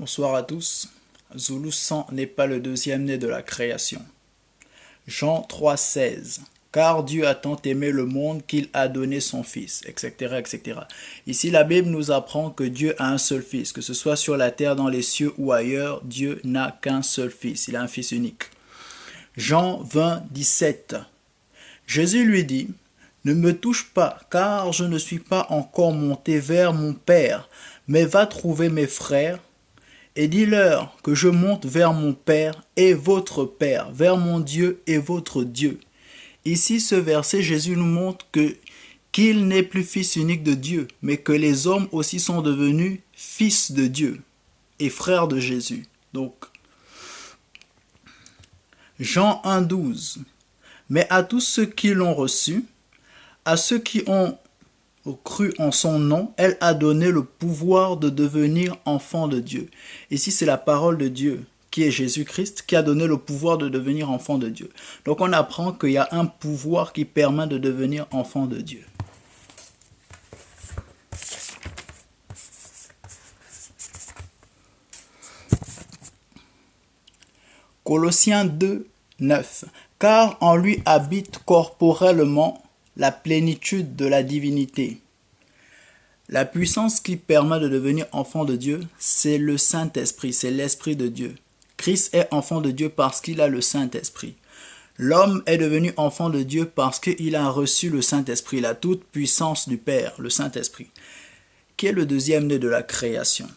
Bonsoir à tous. Zoulou sang n'est pas le deuxième né de la création. Jean 3,16. Car Dieu a tant aimé le monde qu'il a donné son Fils, etc., etc. Ici, la Bible nous apprend que Dieu a un seul Fils, que ce soit sur la terre, dans les cieux ou ailleurs, Dieu n'a qu'un seul Fils, il a un Fils unique. Jean 20, 17. Jésus lui dit, « Ne me touche pas, car je ne suis pas encore monté vers mon Père, mais va trouver mes frères, et dis-leur que je monte vers mon Père et votre Père, vers mon Dieu et votre Dieu. » Ici, ce verset, Jésus nous montre qu'il n'est plus fils unique de Dieu, mais que les hommes aussi sont devenus fils de Dieu et frères de Jésus. Donc, Jean 1,12. Mais à tous ceux qui l'ont reçu, à ceux qui ont cru en son nom, elle a donné le pouvoir de devenir enfant de Dieu. Ici, c'est la parole de Dieu, qui est Jésus-Christ, qui a donné le pouvoir de devenir enfant de Dieu. Donc, on apprend qu'il y a un pouvoir qui permet de devenir enfant de Dieu. Colossiens 2, 9. Car en lui habite corporellement la plénitude de la divinité. La puissance qui permet de devenir enfant de Dieu, c'est le Saint-Esprit, c'est l'Esprit de Dieu. Christ est enfant de Dieu parce qu'il a le Saint-Esprit. L'homme est devenu enfant de Dieu parce qu'il a reçu le Saint-Esprit, la toute puissance du Père, le Saint-Esprit, qui est le deuxième né de la création.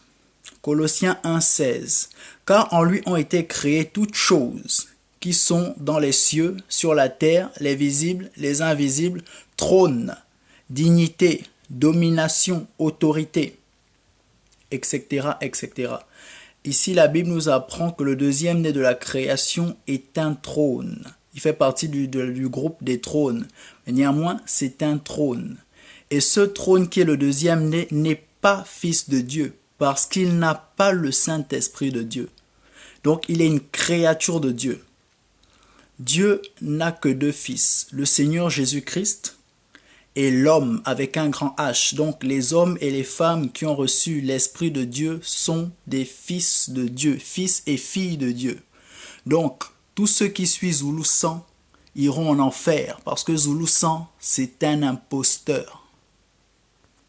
Colossiens 1, 16. Car en lui ont été créées toutes choses qui sont dans les cieux, sur la terre, les visibles, les invisibles, trône, dignité, domination, autorité, etc., etc. Ici, la Bible nous apprend que le deuxième né de la création est un trône. Il fait partie du groupe des trônes. Mais néanmoins, c'est un trône. Et ce trône qui est le deuxième né n'est pas fils de Dieu, parce qu'il n'a pas le Saint-Esprit de Dieu. Donc, il est une créature de Dieu. Dieu n'a que deux fils, le Seigneur Jésus-Christ et l'homme avec un grand H. Donc les hommes et les femmes qui ont reçu l'Esprit de Dieu sont des fils de Dieu, fils et filles de Dieu. Donc tous ceux qui suivent Zoulou sang iront en enfer parce que Zoulou sang c'est un imposteur.